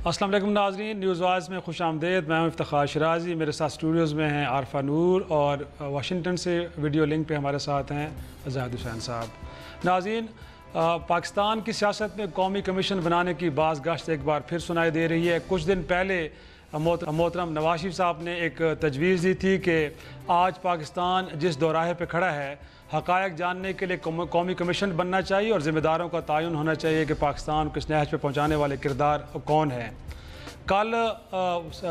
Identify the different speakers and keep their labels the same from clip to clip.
Speaker 1: السلام علیکم ناظرین، نیوز وائز میں خوش آمدید۔ میں ہوں افتخار شرازی، میرے ساتھ اسٹوڈیوز میں ہیں عارفہ نور، اور واشنگٹن سے ویڈیو لنک پہ ہمارے ساتھ ہیں زاہد حسین صاحب۔ ناظرین، پاکستان کی سیاست میں قومی کمیشن بنانے کی باز گشت ایک بار پھر سنائی دے رہی ہے۔ کچھ دن پہلے محترم نواز شریف صاحب نے ایک تجویز دی تھی کہ آج پاکستان جس دوراہے پہ کھڑا ہے، حقائق جاننے کے لیے قومی کمیشن بننا چاہیے اور ذمہ داروں کا تعین ہونا چاہیے کہ پاکستان کو اس نہج پہ پہنچانے والے کردار کون ہیں۔ کل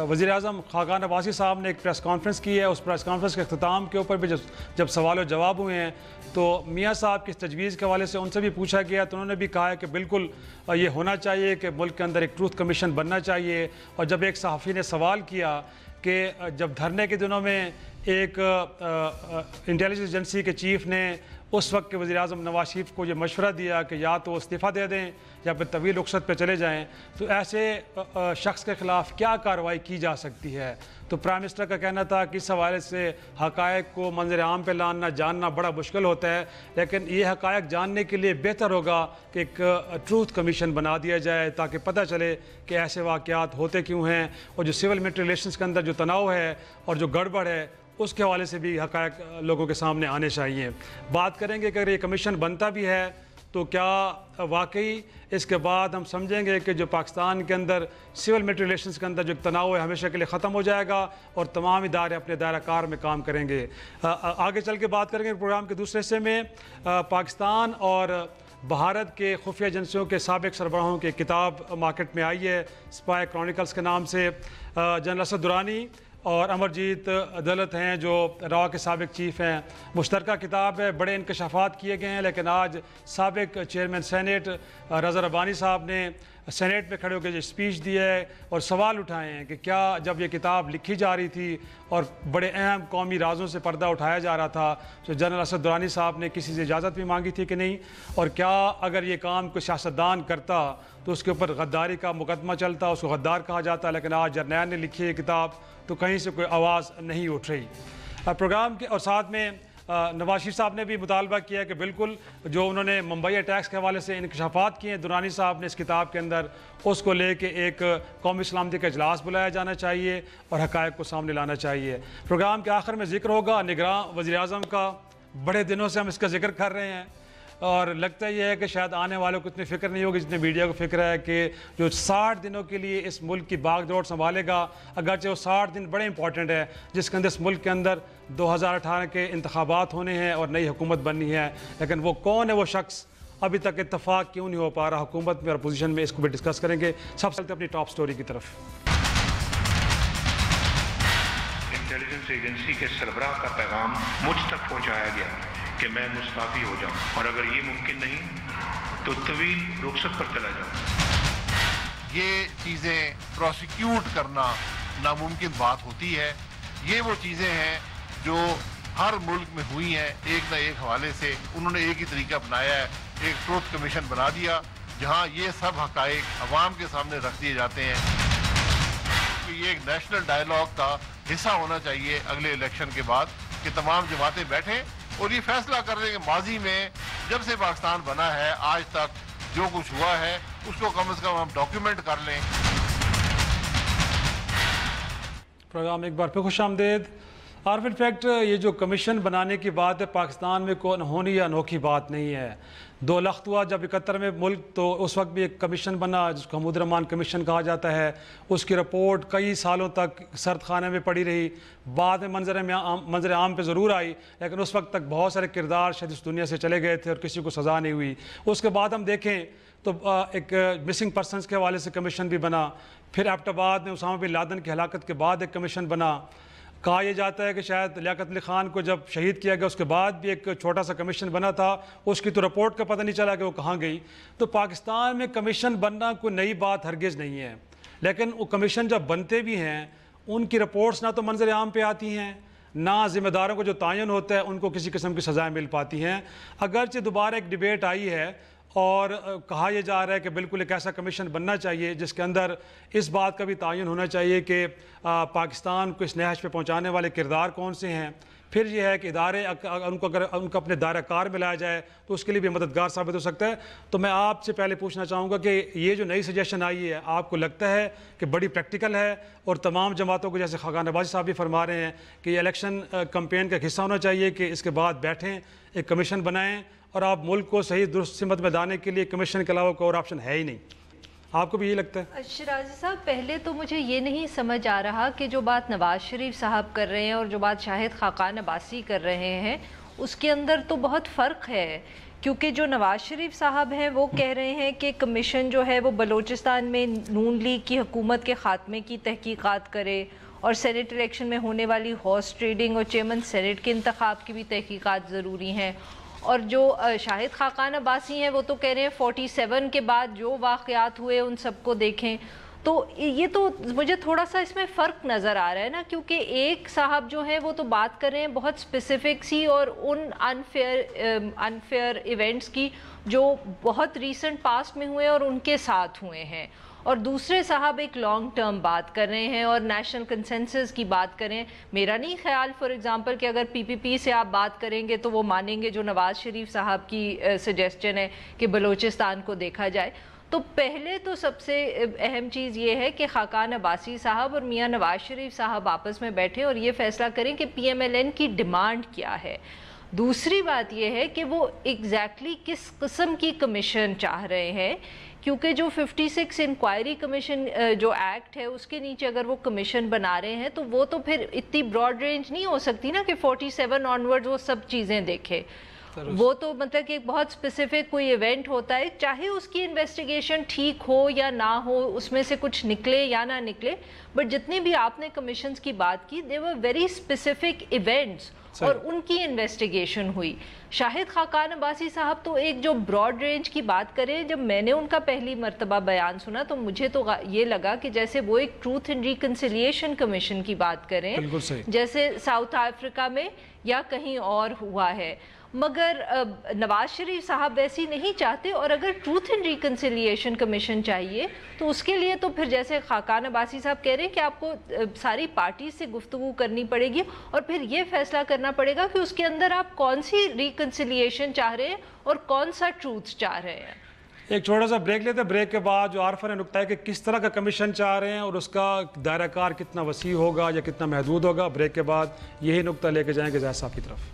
Speaker 1: وزیر اعظم خاقان عباسی صاحب نے ایک پریس کانفرنس کی ہے۔ اس پریس کانفرنس کے اختتام کے اوپر بھی جب سوال و جواب ہوئے ہیں تو میاں صاحب کی تجویز کے حوالے سے ان سے بھی پوچھا گیا، تو انہوں نے بھی کہا ہے کہ بالکل یہ ہونا چاہیے کہ ملک کے اندر ایک ٹروتھ کمیشن بننا چاہیے۔ اور جب ایک صحافی نے سوال کیا کہ جب دھرنے کے دنوں میں ایک انٹیلیجنس ایجنسی کے چیف نے اس وقت کے وزیر اعظم نواز شریف کو یہ مشورہ دیا کہ یا تو استعفیٰ دے دیں یا پھر طویل رخصت پہ چلے جائیں، تو ایسے شخص کے خلاف کیا کارروائی کی جا سکتی ہے؟ تو پرائم منسٹر کا کہنا تھا کہ اس حوالے سے حقائق کو منظر عام پہ لانا جاننا بڑا مشکل ہوتا ہے، لیکن یہ حقائق جاننے کے لیے بہتر ہوگا کہ ایک ٹروتھ کمیشن بنا دیا جائے تاکہ پتہ چلے کہ ایسے واقعات ہوتے کیوں ہیں، اور جو سول ملٹری ریلیشنز کے اندر جو تناؤ ہے اور جو گڑبڑ ہے اس کے حوالے سے بھی حقائق لوگوں کے سامنے آنے چاہیے۔ بات کریں گے کہ اگر یہ کمیشن بنتا بھی ہے تو کیا واقعی اس کے بعد ہم سمجھیں گے کہ جو پاکستان کے اندر سول ملٹری ریلیشنز کے اندر جو تناؤ ہے ہمیشہ کے لیے ختم ہو جائے گا اور تمام ادارے اپنے دائرہ کار میں کام کریں گے۔ آگے چل کے بات کریں گے پروگرام کے دوسرے حصے میں پاکستان اور بھارت کے خفیہ ایجنسیوں کے سابق سربراہوں کی کتاب مارکیٹ میں آئی ہے، اسپائی کرونیکلز کے نام سے۔ جنرل اسد درانی اور امرجیت دلت ہیں جو را کے سابق چیف ہیں، مشترکہ کتاب ہے، بڑے انکشافات کیے گئے ہیں، لیکن آج سابق چیئرمین سینیٹ رضا ربانی صاحب نے سینیٹ میں کھڑے ہو کے جو اسپیچ دی ہے اور سوال اٹھائے ہیں کہ کیا جب یہ کتاب لکھی جا رہی تھی اور بڑے اہم قومی رازوں سے پردہ اٹھایا جا رہا تھا تو جنرل اسد درانی صاحب نے کسی سے اجازت بھی مانگی تھی کہ نہیں، اور کیا اگر یہ کام کوئی سیاستدان کرتا تو اس کے اوپر غداری کا مقدمہ چلتا، اس کو غدار کہا جاتا، لیکن آج جرنیل نے لکھی ہے کتاب تو کہیں سے کوئی آواز نہیں اٹھ رہی پروگرام کے۔ اور ساتھ میں نواز شریف صاحب نے بھی مطالبہ کیا کہ بالکل جو انہوں نے ممبئی اٹیکس کے حوالے سے انکشافات کیے ہیں درانی صاحب نے اس کتاب کے اندر، اس کو لے کے ایک قومی سلامتی کا اجلاس بلایا جانا چاہیے اور حقائق کو سامنے لانا چاہیے۔ پروگرام کے آخر میں ذکر ہوگا نگراں وزیر اعظم کا، بڑے دنوں سے ہم اس کا ذکر کر رہے ہیں اور لگتا یہ ہے کہ شاید آنے والوں کو اتنی فکر نہیں ہوگی جتنے میڈیا کو فکر ہے کہ جو 60 دنوں کے لیے اس ملک کی باغ دوڑ سنبھالے گا، اگرچہ وہ 60 دن بڑے امپورٹنٹ ہے جس کے اندر اس ملک کے اندر 2018 کے انتخابات ہونے ہیں اور نئی حکومت بننی ہے، لیکن وہ کون ہے وہ شخص ابھی تک اتفاق کیوں نہیں ہو پا رہا حکومت میں اور اپوزیشن میں، اس کو بھی ڈسکس کریں گے۔ سب سے پہلے اپنی ٹاپ سٹوری کی طرف۔
Speaker 2: انٹیلیجنس ایجنسی کے سربراہ کا پیغام مجھ تک پہنچایا گیا کہ میں مستعفی ہو جاؤں، اور اگر یہ ممکن نہیں تو طویل رخصت پر چلا جاؤں۔
Speaker 3: یہ چیزیں پروسیکیوٹ کرنا ناممکن بات ہوتی ہے۔ یہ وہ چیزیں ہیں جو ہر ملک میں ہوئی ہیں، ایک نہ ایک حوالے سے انہوں نے ایک ہی طریقہ اپنایا ہے، ایک ٹروتھ کمیشن بنا دیا جہاں یہ سب حقائق عوام کے سامنے رکھ دیے جاتے ہیں۔ یہ ایک نیشنل ڈائیلاگ کا حصہ ہونا چاہیے اگلے الیکشن کے بعد کہ تمام جماعتیں بیٹھیں اور یہ فیصلہ کر لیں کہ ماضی میں جب سے پاکستان بنا ہے آج تک جو کچھ ہوا ہے اس کو کم از کم ہم ڈاکیومنٹ کر لیں۔
Speaker 1: پروگرام ایک بار پھر خوش آمدید۔ عارف ان فیکٹ یہ جو کمیشن بنانے کی بات ہے پاکستان میں کوئی انہونی یا انوکھی بات نہیں ہے۔ 2 لخت ہوا جب 71 میں ملک، تو اس وقت بھی ایک کمیشن بنا جس کو حمود الرحمان کمیشن کہا جاتا ہے، اس کی رپورٹ کئی سالوں تک سرد خانے میں پڑی رہی، بعد میں منظر عام پہ ضرور آئی، لیکن اس وقت تک بہت سارے کردار شاید اس دنیا سے چلے گئے تھے اور کسی کو سزا نہیں ہوئی۔ اس کے بعد ہم دیکھیں تو ایک مسنگ پرسنز کے حوالے سے کمیشن بھی بنا، پھر ایبٹ آباد میں اسامہ بن لادن کی ہلاکت کے بعد ایک کمیشن بنا۔ کہا یہ جاتا ہے کہ شاید لیاقت علی خان کو جب شہید کیا گیا اس کے بعد بھی ایک چھوٹا سا کمیشن بنا تھا، اس کی تو رپورٹ کا پتہ نہیں چلا کہ وہ کہاں گئی۔ تو پاکستان میں کمیشن بننا کوئی نئی بات ہرگز نہیں ہے، لیکن وہ کمیشن جب بنتے بھی ہیں ان کی رپورٹس نہ تو منظر عام پہ آتی ہیں، نہ ذمہ داروں کو جو تعین ہوتا ہے ان کو کسی قسم کی سزائیں مل پاتی ہیں۔ اگرچہ دوبارہ ایک ڈیبیٹ آئی ہے اور کہا یہ جا رہا ہے کہ بالکل ایک ایسا کمیشن بننا چاہیے جس کے اندر اس بات کا بھی تعین ہونا چاہیے کہ پاکستان کو اس نہج پہ پہنچانے والے کردار کون سے ہیں، پھر یہ ہے کہ ادارے ان کو اگر ان کو اپنے دائرہ کار میں لایا جائے تو اس کے لیے بھی مددگار ثابت ہو سکتا ہے. تو میں آپ سے پہلے پوچھنا چاہوں گا کہ یہ جو نئی سجیشن آئی ہے آپ کو لگتا ہے کہ بڑی پریکٹیکل ہے اور تمام جماعتوں کو جیسے خاقان عباسی صاحب بھی فرما رہے ہیں کہ یہ الیکشن کمپین کا حصہ ہونا چاہیے کہ اس کے بعد بیٹھیں ایک کمیشن بنائیں اور آپ ملک کو صحیح درست سمت میں لانے کے لیے کمیشن کے علاوہ کوئی اور آپشن ہے ہی نہیں؟ آپ کو بھی یہ لگتا ہے؟
Speaker 4: شیرازی صاحب پہلے تو مجھے یہ نہیں سمجھ آ رہا کہ جو بات نواز شریف صاحب کر رہے ہیں اور جو بات شاہد خاقان عباسی کر رہے ہیں اس کے اندر تو بہت فرق ہے، کیونکہ جو نواز شریف صاحب ہیں وہ کہہ رہے ہیں کہ کمیشن جو ہے وہ بلوچستان میں نون لیگ کی حکومت کے خاتمے کی تحقیقات کرے اور سینٹ الیکشن میں ہونے والی ہارس ٹریڈنگ اور چیئرمین سینٹ کے انتخاب کی بھی تحقیقات ضروری ہیں. اور جو شاہد خاقان عباسی ہیں وہ تو کہہ رہے ہیں 47 کے بعد جو واقعات ہوئے ان سب کو دیکھیں. تو یہ تو مجھے تھوڑا سا اس میں فرق نظر آ رہا ہے نا، کیونکہ ایک صاحب جو ہیں وہ تو بات کر رہے ہیں بہت اسپیسیفک سی اور ان انفیئر ایونٹس کی جو بہت ریسنٹ پاسٹ میں ہوئے اور ان کے ساتھ ہوئے ہیں، اور دوسرے صاحب ایک لانگ ٹرم بات کر رہے ہیں اور نیشنل کنسنسس کی بات کریں. میرا نہیں خیال فار ایگزامپل کہ اگر پی پی پی سے آپ بات کریں گے تو وہ مانیں گے جو نواز شریف صاحب کی سجیسچن ہے کہ بلوچستان کو دیکھا جائے. تو پہلے تو سب سے اہم چیز یہ ہے کہ خاقان عباسی صاحب اور میاں نواز شریف صاحب آپس میں بیٹھیں اور یہ فیصلہ کریں کہ پی ایم ایل این کی ڈیمانڈ کیا ہے. دوسری بات یہ ہے کہ وہ ایگزیکٹلی کس قسم کی کمیشن چاہ رہے ہیں، کیونکہ جو 56 انکوائری کمیشن جو ایکٹ ہے اس کے نیچے اگر وہ کمیشن بنا رہے ہیں تو وہ تو پھر اتنی براڈ رینج نہیں ہو سکتی نا کہ 47 آنورڈ وہ سب چیزیں دیکھے. وہ تو مطلب کہ ایک بہت اسپیسیفک کوئی ایونٹ ہوتا ہے، چاہے اس کی انویسٹیگیشن ٹھیک ہو یا نہ ہو، اس میں سے کچھ نکلے یا نہ نکلے، بٹ جتنے بھی آپ نے کمیشنز کی بات کی دے ور ویری اسپیسیفک ایونٹس اور ان کی انویسٹیگیشن ہوئی. شاہد خاقان عباسی صاحب تو ایک جو براڈ رینج کی بات کریں، جب میں نے ان کا پہلی مرتبہ بیان سنا تو مجھے تو یہ لگا کہ جیسے وہ ایک ٹروتھ اینڈ ریکنسیلیشن کمیشن کی بات کریں جیسے ساؤتھ افریقہ میں یا کہیں اور ہوا ہے. مگر نواز شریف صاحب ویسی نہیں چاہتے، اور اگر ٹروتھ اینڈ ریکنسیلیشن کمیشن چاہیے تو اس کے لیے تو پھر جیسے خاقان عباسی صاحب کہہ رہے ہیں کہ آپ کو ساری پارٹی سے گفتگو کرنی پڑے گی اور پھر یہ فیصلہ کرنا پڑے گا کہ اس کے اندر آپ کون سی ریکنسیلیشن چاہ رہے ہیں اور کون سا ٹروتھ چاہ رہے ہیں.
Speaker 1: ایک چھوٹا سا بریک لیتے ہیں، بریک کے بعد جو عارفہ نے نکتا ہے کہ کس طرح کا کمیشن چاہ رہے ہیں اور اس کا دائرہ کار کتنا وسیع ہوگا یا کتنا محدود ہوگا. بریک کے بعد یہی نکتہ لے کے جائیں گے زاہد صاحب کی طرف.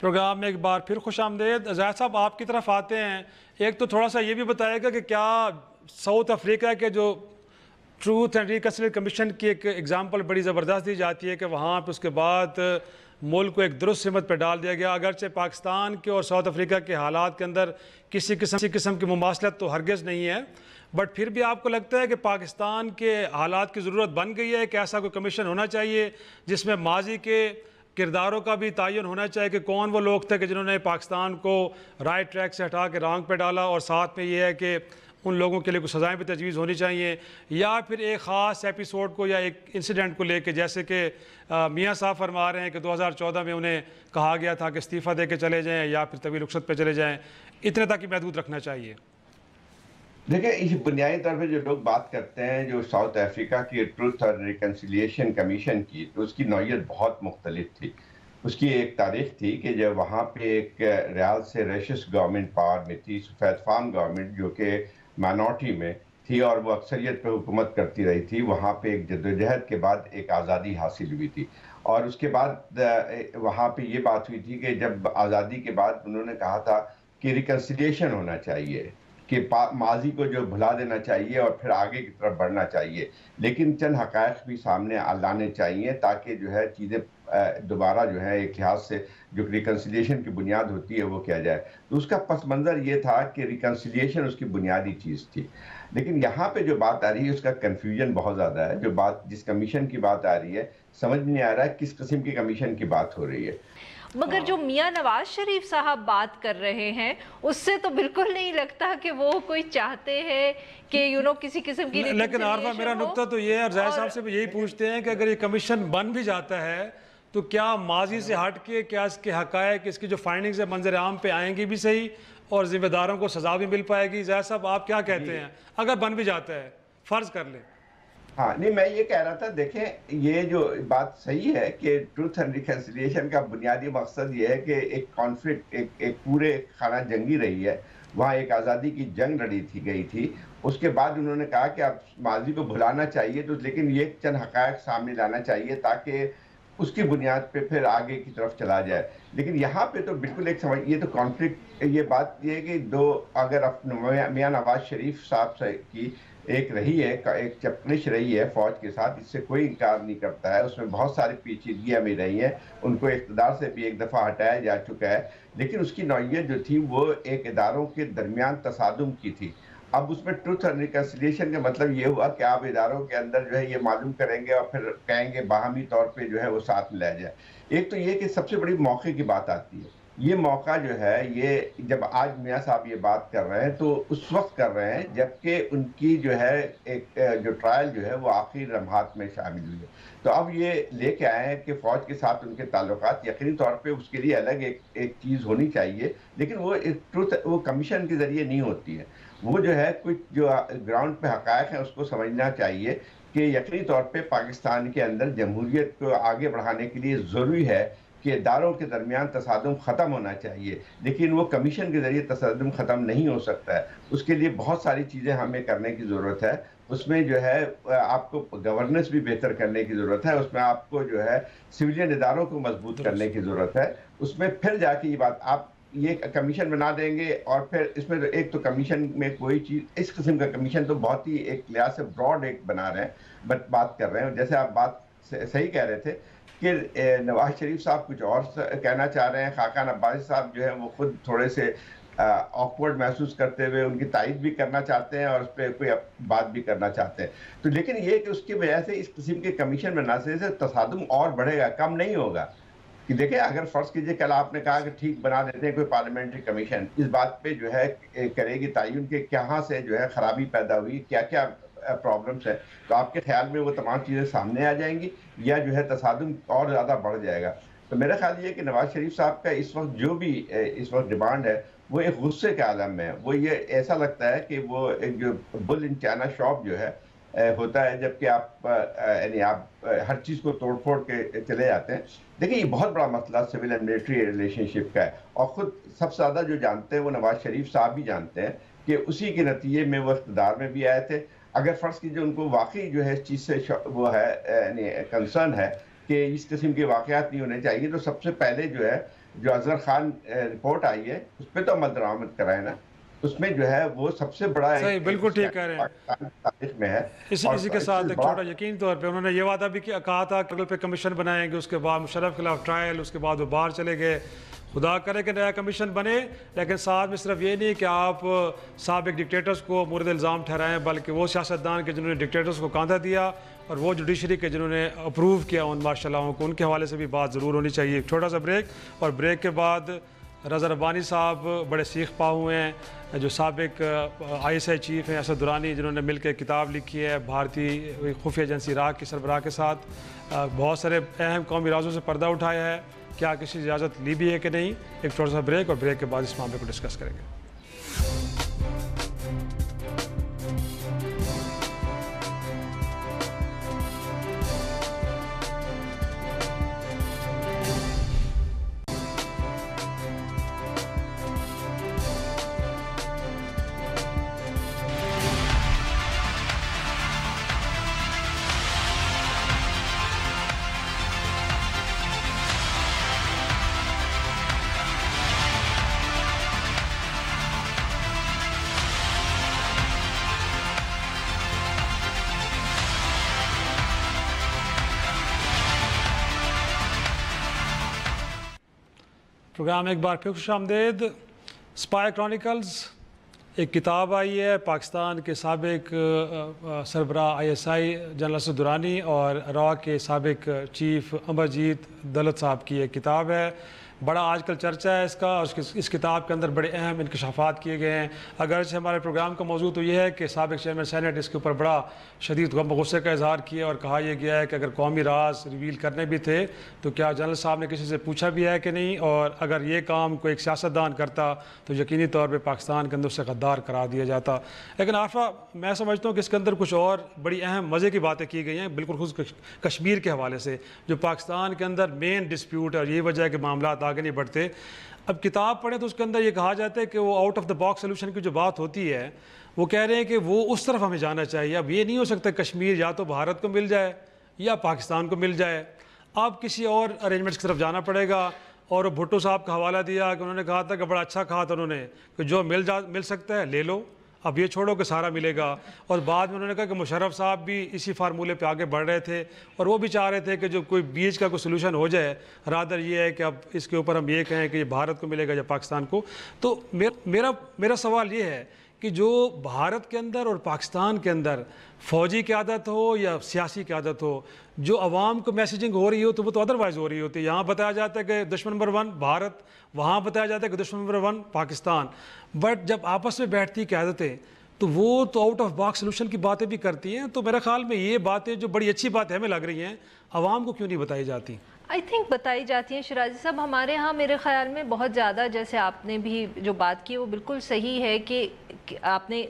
Speaker 1: پروگرام میں ایک بار پھر خوش آمدید. زاہد صاحب آپ کی طرف آتے ہیں. ایک تو تھوڑا سا یہ بھی بتائے گا کہ کیا ساؤتھ افریقہ کے جو ٹروتھ اینڈ ریکنسیلیشن کمیشن کی ایک ایگزامپل بڑی زبردست دی جاتی ہے کہ وہاں پہ اس کے بعد ملک کو ایک درست سمت پہ ڈال دیا گیا، اگرچہ پاکستان کے اور ساؤتھ افریقہ کے حالات کے اندر کسی قسم کی مماثلت تو ہرگز نہیں ہے، بٹ پھر بھی آپ کو لگتا ہے کہ پاکستان کے حالات کی ضرورت بن گئی ہے کہ ایسا کوئی کمیشن ہونا چاہیے جس میں ماضی کے کرداروں کا بھی تعین ہونا چاہیے کہ کون وہ لوگ تھے کہ جنہوں نے پاکستان کو رائٹ ٹریک سے ہٹا کے رانگ پہ ڈالا، اور ساتھ میں یہ ہے کہ ان لوگوں کے لیے کچھ سزائیں بھی تجویز ہونی چاہیے، یا پھر ایک خاص ایپیسوڈ کو یا ایک انسیڈنٹ کو لے کے جیسے کہ میاں صاحب فرما رہے ہیں کہ 2014 میں انہیں کہا گیا تھا کہ استعفیٰ دے کے چلے جائیں یا پھر طویل رخصت پہ چلے جائیں، اتنے تک ہی محدود رکھنا چاہیے.
Speaker 5: دیکھیں اس بنیادی طور پہ جو لوگ بات کرتے ہیں جو ساؤتھ افریقہ کی ٹروتھ اور ریکنسیلیشن کمیشن کی، تو اس کی نوعیت بہت مختلف تھی. اس کی ایک تاریخ تھی کہ جب وہاں پہ ایک ریال سے ریشس گورنمنٹ پاور میں تھی، سفید فام گورنمنٹ جو کہ مائنورٹی میں تھی اور وہ اکثریت پہ حکومت کرتی رہی تھی. وہاں پہ ایک جدوجہد کے بعد ایک آزادی حاصل ہوئی تھی، اور اس کے بعد وہاں پہ یہ بات ہوئی تھی کہ جب آزادی کے بعد انہوں نے کہا تھا کہ ریکنسیلیشن ہونا چاہیے، کہ ماضی کو جو بھلا دینا چاہیے اور پھر آگے کی طرف بڑھنا چاہیے، لیکن چند حقائق بھی سامنے لانے چاہیے تاکہ جو ہے چیزیں دوبارہ جو ہے ایک لحاظ سے جو ریکنسیلیشن کی بنیاد ہوتی ہے وہ کیا جائے. تو اس کا پس منظر یہ تھا کہ ریکنسیلیشن اس کی بنیادی چیز تھی. لیکن یہاں پہ جو بات آ رہی ہے اس کا کنفیوژن بہت زیادہ ہے. جو بات جس کمیشن کی بات آ رہی ہے سمجھ نہیں آ رہا ہے کس قسم کی کمیشن کی بات ہو رہی ہے.
Speaker 4: مگر جو میاں نواز شریف صاحب بات کر رہے ہیں اس سے تو بالکل نہیں لگتا کہ وہ کوئی چاہتے ہیں کہ کسی قسم کی
Speaker 1: لیکن عارفہ میرا نقطہ تو یہ ہے، اور زاہد صاحب سے بھی یہی پوچھتے ہیں کہ اگر یہ کمیشن بن بھی جاتا ہے تو کیا ماضی سے ہٹ کے کیا اس کے حقائق، اس کی جو فائنڈنگز ہے منظر عام پہ آئیں گی بھی صحیح اور ذمہ داروں کو سزا بھی مل پائے گی؟ زاہد صاحب آپ کیا کہتے ہیں اگر بن بھی جاتا ہے، فرض کر لیں؟
Speaker 5: ہاں نہیں، میں یہ کہہ رہا تھا، دیکھیں یہ جو بات صحیح ہے کہ ٹروتھ اینڈ ریکنسیلیشن کا بنیادی مقصد یہ ہے کہ ایک کانفلکٹ، ایک پورے خانہ جنگی رہی ہے، وہاں ایک آزادی کی جنگ لڑی گئی تھی، اس کے بعد انہوں نے کہا کہ اب ماضی کو بھلانا چاہیے، تو لیکن یہ چند حقائق سامنے لانا چاہیے تاکہ اس کی بنیاد پہ پھر آگے کی طرف چلا جائے۔ لیکن یہاں پہ تو بالکل ایک سمجھ، یہ تو کانفلکٹ، یہ بات یہ ہے کہ اگر میاں نواز شریف صاحب سے کی ایک رہی ہے، ایک چپلش رہی ہے فوج کے ساتھ، اس سے کوئی انکار نہیں کرتا ہے، اس میں بہت ساری پیچیدگیاں بھی رہی ہیں، ان کو اقتدار سے بھی ایک دفعہ ہٹایا جا چکا ہے، لیکن اس کی نوعیت جو تھی وہ ایک اداروں کے درمیان تصادم کی تھی۔ اب اس میں ٹروتھ اینڈ ریکنسیلیشن کا مطلب یہ ہوا کہ آپ اداروں کے اندر جو ہے یہ معلوم کریں گے اور پھر کہیں گے باہمی طور پہ جو ہے وہ ساتھ ملا جائے۔ ایک تو یہ کہ سب سے بڑی موقع کی بات آتی ہے، یہ موقع جو ہے، یہ جب آج میاں صاحب یہ بات کر رہے ہیں تو اس وقت کر رہے ہیں جبکہ ان کی جو ہے ایک جو ٹرائل جو ہے وہ آخری لمحات میں شامل ہوئی ہے، تو اب یہ لے کے آئے ہیں کہ فوج کے ساتھ ان کے تعلقات یقینی طور پہ اس کے لیے الگ ایک چیز ہونی چاہیے، لیکن وہ کمیشن کے ذریعے نہیں ہوتی ہے، وہ جو ہے کچھ جو گراؤنڈ پہ حقائق ہیں اس کو سمجھنا چاہیے کہ یقینی طور پہ پاکستان کے اندر جمہوریت کو آگے بڑھانے کے لیے ضروری ہے کہ اداروں کے درمیان تصادم ختم ہونا چاہیے، لیکن وہ کمیشن کے ذریعے تصادم ختم نہیں ہو سکتا ہے، اس کے لیے بہت ساری چیزیں ہمیں کرنے کی ضرورت ہے، اس میں جو ہے آپ کو گورننس بھی بہتر کرنے کی ضرورت ہے، اس میں آپ کو جو ہے سویلین اداروں کو مضبوط کرنے کی ضرورت ہے، اس میں پھر جا کے یہ بات آپ یہ کمیشن بنا دیں گے، اور پھر اس میں ایک تو کمیشن میں کوئی چیز، اس قسم کا کمیشن تو بہت ہی ایک لحاظ سے براڈ ایک بنا رہے ہیں، بات کر رہے ہیں، جیسے آپ بات صحیح کہہ رہے تھے کہ نواز شریف صاحب کچھ اور کہنا چاہ رہے ہیں، خاقان عباسی صاحب جو ہے وہ خود تھوڑے سے آکورڈ محسوس کرتے ہوئے ان کی تائید بھی کرنا چاہتے ہیں اور اس پہ کوئی بات بھی کرنا چاہتے ہیں، تو لیکن یہ کہ اس کی وجہ سے اس قسم کے کمیشن بنانے سے تصادم اور بڑھے گا، کم نہیں ہوگا۔ کہ دیکھیں اگر فرض کیجئے کل آپ نے کہا کہ ٹھیک بنا دیتے ہیں کوئی پارلیمنٹری کمیشن، اس بات پہ جو ہے کرے گی تعین کہ کہاں سے جو ہے خرابی پیدا ہوئی، کیا کیا پرابلمس ہیں، تو آپ کے خیال میں وہ تمام چیزیں سامنے آ جائیں گی یا جو ہے تصادم اور زیادہ بڑھ جائے گا؟ تو میرا خیال یہ ہے کہ نواز شریف صاحب کا اس وقت جو بھی اس وقت ڈیمانڈ ہے وہ ایک غصے کے عالم میں ہے، وہ یہ ایسا لگتا ہے کہ وہ ایک جو بل ان چائنا شاپ جو ہے ہوتا ہے، جبکہ آپ یعنی آپ ہر چیز کو توڑ پھوڑ کے چلے جاتے ہیں۔ دیکھیں یہ بہت بڑا مسئلہ سول اینڈ ملٹری ریلیشن شپ کا ہے، اور خود سب سے زیادہ جو جانتے ہیں وہ نواز شریف صاحب بھی جانتے ہیں کہ اسی کے نتیجے میں وہ اقتدار میں بھی آئے تھے۔ اگر فرض کیجیے ان کو واقعی جو ہے اس چیز سے وہ ہے یعنی کنسرن ہے کہ اس قسم کے واقعات نہیں ہونے چاہیے، تو سب سے پہلے جو ہے جو اظہر خان رپورٹ آئی ہے اس پہ تو عمل درآمد کرائے نا، اس میں جو ہے وہ سب سے بڑا
Speaker 1: صحیح، بالکل ٹھیک کہہ رہے ہیں،
Speaker 5: تاریخ میں ہے۔
Speaker 1: اسی کے ساتھ ایک چھوٹا یقین طور پہ انہوں نے یہ وعدہ بھی کہا تھا کہ پہ کمیشن بنائیں گے، اس کے بعد مشرف کے خلاف ٹرائل، اس کے بعد وہ باہر چلے گئے، خدا کرے کہ نیا کمیشن بنے، لیکن ساتھ میں صرف یہ نہیں کہ آپ سابق ڈکٹیٹرز کو مورد الزام ٹھہرائیں، بلکہ وہ سیاستدان کے جنہوں نے ڈکٹیٹرز کو کاندھا دیا اور وہ جوڈیشری کے جنہوں نے اپروو کیا ان ماشاء اللہ کو، ان کے حوالے سے بھی بات ضرور ہونی چاہیے۔ ایک چھوٹا سا بریک، اور بریک کے بعد رضا ربانی صاحب بڑے سیخ پا ہوئے ہیں، جو سابق ISI چیف ہیں اسد درانی، جنہوں نے مل کے کتاب لکھی ہے بھارتی خفیہ ایجنسی راگ کی سربراہ کے ساتھ، بہت سارے اہم قومی رازوں سے پردہ اٹھایا ہے، کیا کسی اجازت لی بھی ہے کہ نہیں۔ ایک چھوٹا سا بریک، اور بریک کے بعد اس معاملے کو ڈسکس کریں گے۔ پروگرام ایک بار پھر خوش آمدید۔ اسپائی کرونیکلز ایک کتاب آئی ہے، پاکستان کے سابق سربراہ ISI جنرل اسد درانی اور را کے سابق چیف امرجیت دلت صاحب کی ایک کتاب ہے۔ بڑا آج کل چرچہ ہے اس کا، اور اس کتاب کے اندر بڑے اہم انکشافات کیے گئے ہیں۔ اگرچہ ہمارے پروگرام کا موضوع تو یہ ہے کہ سابق چیئرمین سینٹ اس کے اوپر بڑا شدید غم و غصے کا اظہار کیا اور کہا یہ گیا ہے کہ اگر قومی راز ریویل کرنے بھی تھے تو کیا جنرل صاحب نے کسی سے پوچھا بھی ہے کہ نہیں، اور اگر یہ کام کوئی ایک سیاستدان کرتا تو یقینی طور پہ پاکستان کے اندر سے غدار قرار دیا جاتا۔ لیکن عارفہ میں سمجھتا ہوں کہ اس کے اندر کچھ اور بڑی اہم مزے کی باتیں کی گئی ہیں، بالکل خود کشمیر کے حوالے سے، جو پاکستان کے اندر مین ڈسپیوٹ ہے، اور یہ وجہ ہے کہ معاملات آگے نہیں بڑھتے۔ اب کتاب پڑھیں تو اس کے اندر یہ کہا جاتا ہے کہ وہ out of the box solution کی جو بات ہوتی ہے وہ کہہ رہے ہیں کہ وہ اس طرف ہمیں جانا چاہیے۔ اب یہ نہیں ہو سکتا کشمیر یا تو بھارت کو مل جائے یا پاکستان کو مل جائے، اب کسی اور ارینجمنٹس کی طرف جانا پڑے گا۔ اور بھٹو صاحب کا حوالہ دیا کہ انہوں نے کہا تھا کہ بڑا اچھا کہا تھا انہوں نے کہ جو مل سکتا ہے لے لو، اب یہ چھوڑو کہ سارا ملے گا۔ اور بعد میں انہوں نے کہا کہ مشرف صاحب بھی اسی فارمولے پہ آگے بڑھ رہے تھے اور وہ بھی چاہ رہے تھے کہ جو کوئی بیچ کا کوئی سلوشن ہو جائے، رادر یہ ہے کہ اب اس کے اوپر ہم یہ کہیں کہ یہ بھارت کو ملے گا یا پاکستان کو۔ تو میرا سوال یہ ہے کہ جو بھارت کے اندر اور پاکستان کے اندر فوجی قیادت ہو یا سیاسی قیادت ہو، جو عوام کو میسیجنگ ہو رہی ہو تو وہ تو ادروائز ہو رہی ہوتی ہے۔ یہاں بتایا جاتا ہے کہ دشمن نمبر 1 بھارت، وہاں بتایا جاتا ہے کہ دشمن نمبر 1 پاکستان، بٹ جب آپس میں بیٹھتی قیادتیں تو وہ تو آؤٹ آف باکس سولوشن کی باتیں بھی کرتی ہیں۔ تو میرے خیال میں یہ باتیں جو بڑی اچھی باتیں ہمیں لگ رہی ہیں، عوام کو کیوں نہیں بتائی جاتی؟
Speaker 4: آئی تھنک بتائی جاتی ہیں شیرازی صاحب، ہمارے ہاں میرے خیال میں بہت زیادہ، جیسے آپ نے بھی جو بات کی وہ بالکل صحیح ہے کہ آپ نے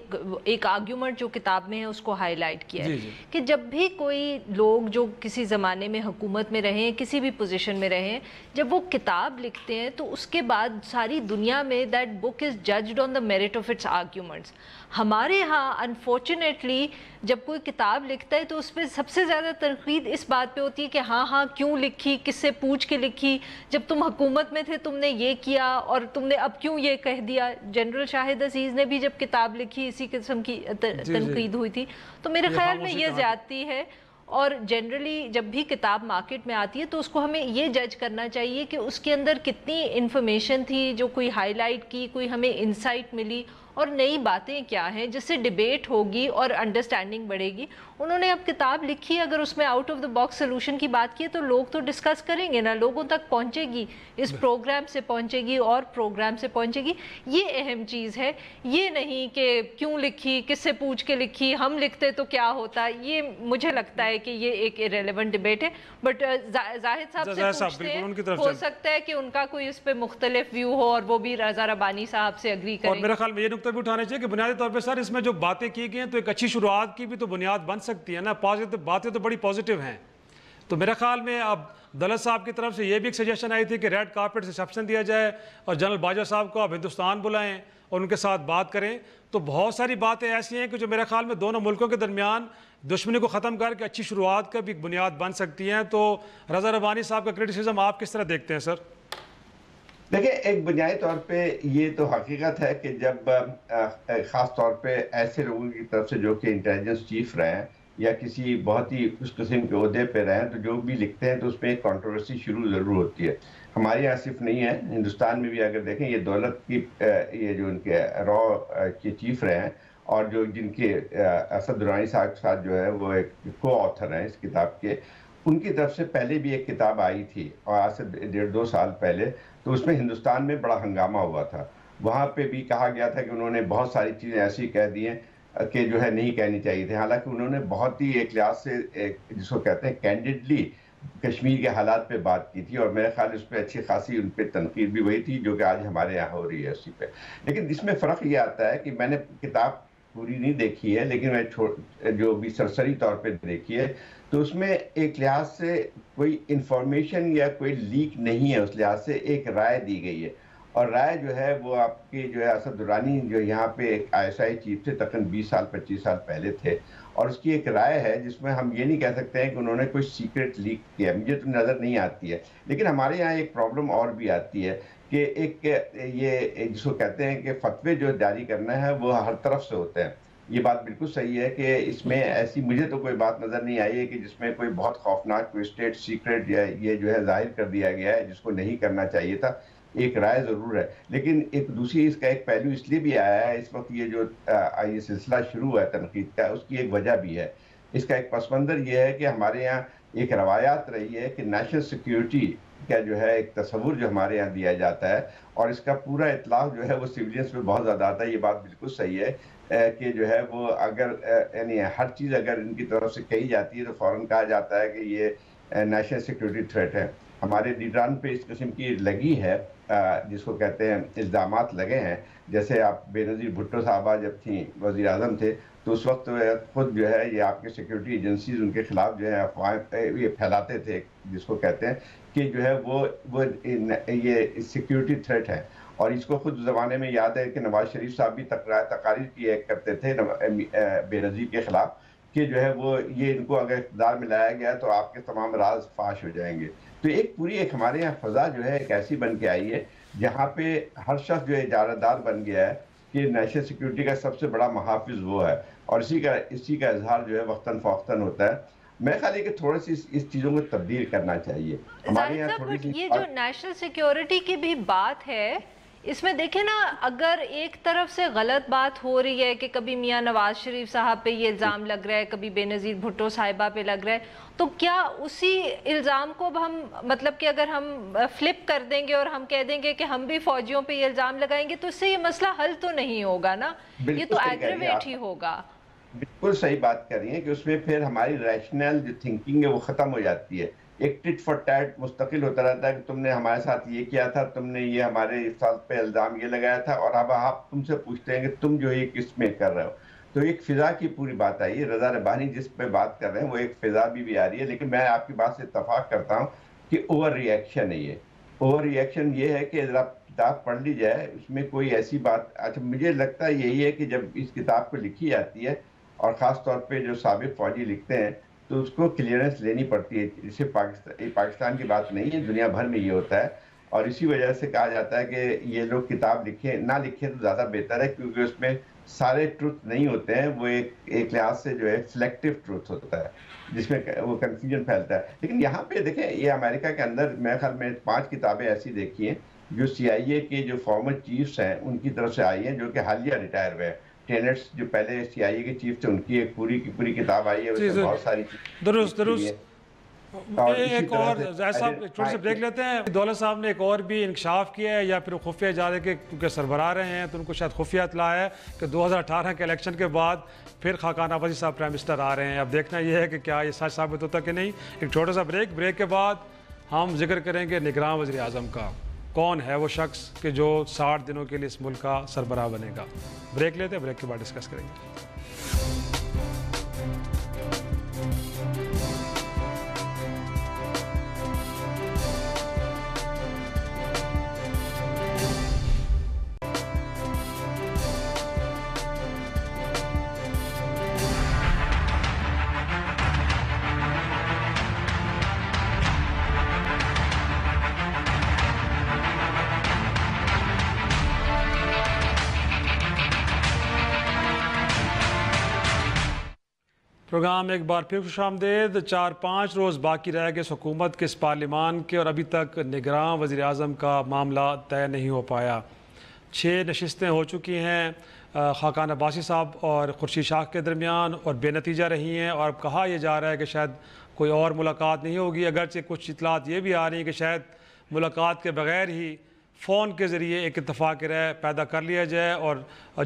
Speaker 4: ایک آرگیومنٹ جو کتاب میں ہے اس کو ہائی لائٹ کیا ہے کہ جب بھی کوئی لوگ جو کسی زمانے میں حکومت میں رہیں، کسی بھی پوزیشن میں رہیں، جب وہ کتاب لکھتے ہیں تو اس کے بعد ساری دنیا میں that book is judged on the merit of its arguments. ہمارے ہاں انفارچونیٹلی جب کوئی کتاب لکھتا ہے تو اس پہ سب سے زیادہ تنقید اس بات پہ ہوتی ہے کہ ہاں کیوں لکھی، کس سے پوچھ کے لکھی، جب تم حکومت میں تھے تم نے یہ کیا اور تم نے اب کیوں یہ کہہ دیا۔ جنرل شاہد عزیز نے بھی جب کتاب لکھی اسی قسم کی تنقید ہوئی تھی۔ تو میرے خیال میں یہ زیادتی ہے، اور جنرلی جب بھی کتاب مارکیٹ میں آتی ہے تو اس کو ہمیں یہ جج کرنا چاہیے کہ اس کے اندر کتنی انفارمیشن تھی جو کوئی ہائی لائٹ کی، کوئی ہمیں انسائٹ ملی اور نئی باتیں کیا ہیں جس سے ڈیبیٹ ہوگی اور انڈرسٹینڈنگ بڑھے گی۔ انہوں نے اب کتاب لکھی، اگر اس میں out of the box solution کی بات کی تو لوگ تو ڈسکس کریں گے نا، لوگوں تک پہنچے گی، اس پروگرام سے پہنچے گی اور پروگرام سے پہنچے گی۔ یہ اہم چیز ہے، یہ نہیں کہ کیوں لکھی، کس سے پوچھ کے لکھی، ہم لکھتے تو کیا ہوتا۔ یہ مجھے لگتا ہے کہ یہ ایک ریلیونٹ ڈیبیٹ ہے، بٹ زاہد صاحب سے پوچھتے ہیں، ہو سکتا ہے کہ ان کا کوئی اس پہ مختلف ویو ہو اور وہ بھی رضا ربانی صاحب سے اگری کریں۔
Speaker 1: اور میرے خیال میں یہ نقطہ بھی اٹھانا چاہیے کہ بنیادی طور پہ سر اس میں جو باتیں کی گئی ہیں تو ایک اچھی شروعات کی بھی تو بنیاد بن سکتی ہے نا، پازیٹیو باتیں تو بڑی پازیٹیو ہیں۔ تو میرے خیال میں اب دولت صاحب کی طرف سے یہ بھی ایک سجیشن آئی تھی کہ ریڈ کارپٹ سے ریسیپشن دیا جائے اور جنرل باجوہ صاحب کو اب ہندوستان بلائیں اور ان کے ساتھ بات کریں۔ تو بہت ساری باتیں ایسی ہیں کہ جو میرے خیال میں دونوں ملکوں کے درمیان دشمنی کو ختم کر کے اچھی شروعات کا بھی ایک بنیاد بن سکتی ہیں۔ تو رضا ربانی صاحب کا کرٹیسزم آپ کس طرح دیکھتے ہیں سر؟
Speaker 5: دیکھیں، ایک بنیادی طور پہ یہ تو حقیقت ہے کہ جب خاص طور پہ ایسے لوگوں کی طرف سے جو کہ انٹیلیجنس چیف رہے ہیں یا کسی بہت ہی اس قسم کے عہدے پہ رہے ہیں تو جو بھی لکھتے ہیں تو اس میں ایک کنٹروورسی شروع ضرور ہوتی ہے۔ ہمارے یہاں صرف نہیں ہے، ہندوستان میں بھی اگر دیکھیں یہ دولت کی یہ جو ان کے را کے چیف رہے ہیں اور جو جن کے اسد درانی صاحب کے ساتھ جو ہے وہ ایک کو آتھر ہیں اس کتاب کے، ان کی طرف سے پہلے بھی ایک کتاب آئی تھی اور آج سے 1.5-2 سال پہلے، تو اس میں ہندوستان میں بڑا ہنگامہ ہوا تھا۔ وہاں پہ بھی کہا گیا تھا کہ انہوں نے بہت ساری چیزیں ایسی کہہ دی ہیں کہ جو ہے نہیں کہنی چاہیے تھے، حالانکہ انہوں نے بہت ہی ایک لحاظ سے جس کو کہتے ہیں کینڈیڈلی کشمیر کے حالات پہ بات کی تھی، اور میرے خیال اس پہ اچھی خاصی ان پہ تنقید بھی وہی تھی جو کہ آج ہمارے یہاں ہو رہی ہے اسی پہ۔ لیکن اس میں فرق یہ آتا ہے کہ میں نے کتاب پوری نہیں دیکھی ہے لیکن میں جو بھی سرسری طور پہ دیکھی ہے تو اس میں ایک لحاظ سے کوئی انفارمیشن یا کوئی لیک نہیں ہے، اس لحاظ سے ایک رائے دی گئی ہے، اور رائے جو ہے وہ آپ کے جو ہے اسد درانی جو یہاں پہ ایک ISI چیف تھے تقریباً 20-25 سال پہلے تھے، اور اس کی ایک رائے ہے جس میں ہم یہ نہیں کہہ سکتے ہیں کہ انہوں نے کوئی سیکرٹ لیک کیا، مجھے تو نظر نہیں آتی ہے۔ لیکن ہمارے یہاں ایک پرابلم اور بھی آتی ہے کہ ایک یہ جس کو کہتے ہیں کہ فتوے جو جاری کرنا ہے وہ ہر طرف سے ہوتے ہیں۔ یہ بات بالکل صحیح ہے کہ اس میں ایسی مجھے تو کوئی بات نظر نہیں آئی ہے کہ جس میں کوئی بہت خوفناک کوئی اسٹیٹ سیکرٹ یا یہ جو ہے ظاہر کر دیا گیا ہے جس کو نہیں کرنا چاہیے تھا۔ ایک رائے ضرور ہے، لیکن ایک دوسری اس کا ایک پہلو اس لیے بھی آیا ہے، اس وقت یہ جو یہ سلسلہ شروع ہے تنقید کا، اس کی ایک وجہ بھی ہے۔ اس کا ایک پس منظر یہ ہے کہ ہمارے یہاں ایک روایات رہی ہے کہ نیشنل سیکیورٹی کا جو ہے ایک تصور جو ہمارے یہاں دیا جاتا ہے اور اس کا پورا اطلاق جو ہے وہ سویلینس پہ بہت زیادہ آتا ہے. یہ بات بالکل صحیح ہے کہ جو ہے وہ اگر یعنی ہر چیز اگر ان کی طرف سے کہی جاتی ہے تو فوراً کہا جاتا ہے کہ یہ نیشنل سیکیورٹی تھریٹ ہے. ہمارے لیڈران پہ اس قسم کی لگی ہے جس کو کہتے ہیں الزامات لگے ہیں. جیسے آپ بے نظیر بھٹو صاحبہ جب تھیں وزیر اعظم تھے تو اس وقت خود جو ہے یہ آپ کے سیکیورٹی ایجنسیز ان کے خلاف جو ہے افواہیں یہ پھیلاتے تھے جس کو کہتے ہیں کہ جو ہے وہ یہ سیکیورٹی تھریٹ ہے. اور اس کو خود زمانے میں یاد ہے کہ نواز شریف صاحب بھی تقاریر کیا کرتے تھے بے نظیر کے خلاف کہ جو ہے وہ یہ ان کو اگر اقتدار میں لایا گیا تو آپ کے تمام راز فاش ہو جائیں گے. تو ایک ہمارے یہاں فضا جو ہے ایک ایسی بن کے آئی ہے جہاں پہ ہر شخص جو ہے اجارہ دار بن گیا ہے کہ نیشنل سیکیورٹی کا سب سے بڑا محافظ وہ ہے اور اسی کا اظہار جو ہے وقتاً فوقتاً ہوتا ہے. میں خیال ہے کہ تھوڑی سی اس چیزوں کو تبدیل کرنا چاہیے ہمارے یہاں تھوڑی سی.
Speaker 4: یہ جو نیشنل سیکیورٹی کی بھی بات ہے اس میں دیکھیں نا اگر ایک طرف سے غلط بات ہو رہی ہے کہ کبھی میاں نواز شریف صاحب پہ یہ الزام لگ رہا ہے کبھی بے نظیر بھٹو صاحبہ پہ لگ رہا ہے تو کیا اسی الزام کو ہم مطلب کہ اگر ہم فلپ کر دیں گے اور ہم کہہ دیں گے کہ ہم بھی فوجیوں پہ یہ الزام لگائیں گے تو اس سے یہ مسئلہ حل تو نہیں ہوگا نا, یہ تو ایگریویٹ ہی ہوگا.
Speaker 5: بالکل صحیح بات کر رہی ہیں کہ اس میں پھر ہماری ریشنل جو تھنکنگ ہے وہ ختم ہو جاتی ہے. ایک ٹٹ فار ٹیٹ مستقل ہوتا رہتا ہے کہ تم نے ہمارے ساتھ یہ کیا تھا, تم نے یہ ہمارے ساتھ پہ الزام یہ لگایا تھا اور اب آپ تم سے پوچھتے ہیں کہ تم جو یہ کس میں کر رہے ہو. تو ایک فضا کی پوری بات آئی ہے. رضا ربانی جس پہ بات کر رہے ہیں وہ ایک فضا بھی آ رہی ہے. لیکن میں آپ کی بات سے اتفاق کرتا ہوں کہ اوور ری ایکشن ہے. یہ اوور ری ایکشن یہ ہے کہ ذرا کتاب پڑھ لی جائے اس میں کوئی ایسی بات. اچھا مجھے لگتا ہے یہی ہے کہ جب اس کتاب کو لکھی جاتی ہے اور خاص طور پہ جو سابق فوجی لکھتے ہیں تو اس کو کلیئرنس لینی پڑتی ہے. اسے پاکستان کی بات نہیں ہے, دنیا بھر میں یہ ہوتا ہے اور اسی وجہ سے کہا جاتا ہے کہ یہ لوگ کتاب نہ لکھیں تو زیادہ بہتر ہے کیونکہ اس میں سارے ٹروتھ نہیں ہوتے ہیں. وہ ایک لحاظ سے جو ہے سلیکٹیو ٹروتھ ہوتا ہے جس میں وہ کنفیوژن پھیلتا ہے. لیکن یہاں پہ دیکھیں یہ امریکہ کے اندر میرے خیال میں 5 کتابیں ایسی دیکھی ہیں جو CIA کے جو فارمر چیفز ہیں ان کی طرف سے آئی ہیں جو کہ حالیہ ریٹائر ہوئے ہیں. ٹینٹس جو پہلے CIA کے چیف تھے ان کی ایک پوری کتاب آئی ہے, اس میں بہت ساری
Speaker 1: درست. ایک اور زاہد صاحب تھوڑی سی بریک لیتے ہیں. دولت صاحب نے ایک اور بھی انکشاف کیا ہے یا پھر خفیہ ادارے کے کیونکہ سربراہ رہے ہیں تو ان کو شاید خفیہ اطلاع ہے کہ 2018 کے الیکشن کے بعد پھر خاقان عباسی صاحب پرائم منسٹر آ رہے ہیں. اب دیکھنا یہ ہے کہ کیا یہ سچ ثابت ہوتا کہ نہیں. ایک چھوٹا سا بریک کے بعد ہم ذکر کریں گے نگراں وزیر اعظم کا. کون ہے وہ شخص کہ جو 60 دنوں کے لیے اس ملک کا سربراہ بنے گا. بریک لیتے ہیں, بریک کے بعد ڈسکس کریں گے. پروگرام ایک بار پھر خوش آمدید. 4-5 روز باقی رہ گئے اس حکومت کے اس پارلیمان کے اور ابھی تک نگراں وزیر اعظم کا معاملہ طے نہیں ہو پایا. 6 نشستیں ہو چکی ہیں خاقان عباسی صاحب اور خورشید شاہ کے درمیان اور بے نتیجہ رہی ہیں اور اب کہا یہ جا رہا ہے کہ شاید کوئی اور ملاقات نہیں ہوگی. اگرچہ کچھ اطلاعات یہ بھی آ رہی ہیں کہ شاید ملاقات کے بغیر ہی فون کے ذریعے ایک اتفاق رائے پیدا کر لیا جائے اور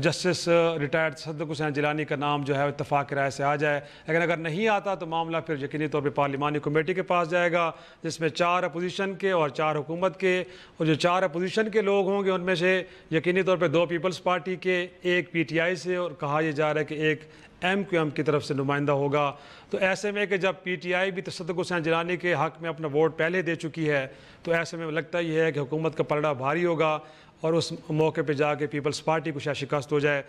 Speaker 1: جسٹس ریٹائرڈ صدق حسین جیلانی کا نام جو ہے اتفاق رائے سے آ جائے. لیکن اگر نہیں آتا تو معاملہ پھر یقینی طور پہ پارلیمانی کمیٹی کے پاس جائے گا جس میں 4 اپوزیشن کے اور 4 حکومت کے, اور جو 4 اپوزیشن کے لوگ ہوں گے ان میں سے یقینی طور پہ 2 پیپلز پارٹی کے, 1 PTI سے, اور کہا یہ جا رہا ہے کہ 1 MQM کی طرف سے نمائندہ ہوگا. تو ایسے میں کہ جب PTI بھی تصدق حسین جیلانی کے حق میں اپنا ووٹ پہلے دے چکی ہے تو ایسے میں لگتا یہ ہے کہ حکومت کا پلڑا بھاری ہوگا اور اس موقع پہ جا کے پیپلز پارٹی کو شاید شکست ہو جائے.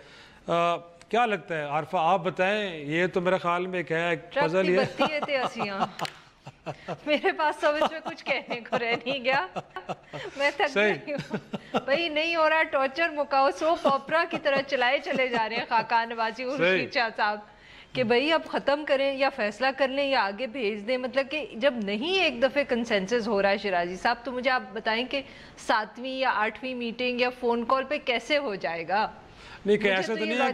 Speaker 1: کیا لگتا ہے عارفہ, آپ بتائیں. یہ تو میرے خیال میں کیا ہے پزل یہ
Speaker 4: میرے پاس سمجھ میں کچھ کہنے کو رہ نہیں گیا, میں تھک گئی ہوں بھائی. نہیں ہو رہا, ٹارچر مکاؤ سوپ اوپرا کی طرح چلائے چلے جا رہے ہیں خاقان عباسی اور خورشید شاہ صاحب کہ بھئی اب ختم کریں یا فیصلہ کر لیں یا آگے بھیج دیں. مطلب کہ جب نہیں ایک دفعہ کنسنسس ہو رہا ہے شیرازی صاحب تو مجھے آپ بتائیں کہ 7ویں یا 8ویں میٹنگ یا فون کال پہ کیسے ہو جائے گا.
Speaker 1: نہیں کہ ایسا تو نہیں ہے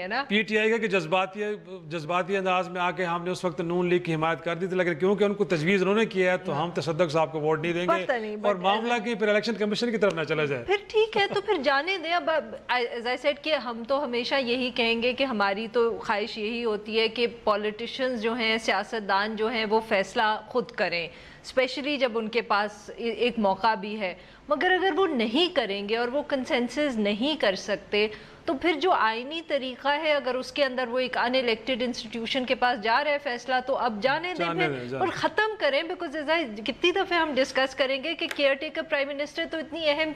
Speaker 4: کہ
Speaker 1: پی ٹی آئی کا کہ جذباتی انداز میں آ کے ہم نے اس وقت نون لیگ کی حمایت کر دی تھی، لیکن کیونکہ ان کو تجویز انہوں نے کیا ہے تو ہم تصدق صاحب کو ووٹ نہیں دیں گے اور معاملہ کی پھر الیکشن کمیشن کی طرف نہ چلا جائے.
Speaker 4: پھر ٹھیک ہے تو پھر جانے دیں. اب ایز آئی سیڈ کہ ہم تو ہمیشہ یہی کہیں گے کہ ہماری تو خواہش یہی ہوتی ہے کہ پولیٹیشنز جو ہیں، سیاستدان جو ہیں، وہ فیصلہ خود کریں، اسپیشلی جب ان کے پاس ایک موقع بھی ہے. مگر اگر وہ نہیں کریں گے اور وہ کنسنسس نہیں کر سکتے تو پھر جو آئینی طریقہ ہے، اگر اس کے اندر وہ ایک ان الیکٹڈ انسٹیٹیوشن کے پاس جا رہا ہے فیصلہ، تو اب جانے دیں پھر اور ختم کریں. بیکاز کتنی دفعہ ہم ڈسکس کریں گے کہ کیئر ٹیکر پرائم منسٹر تو اتنی اہم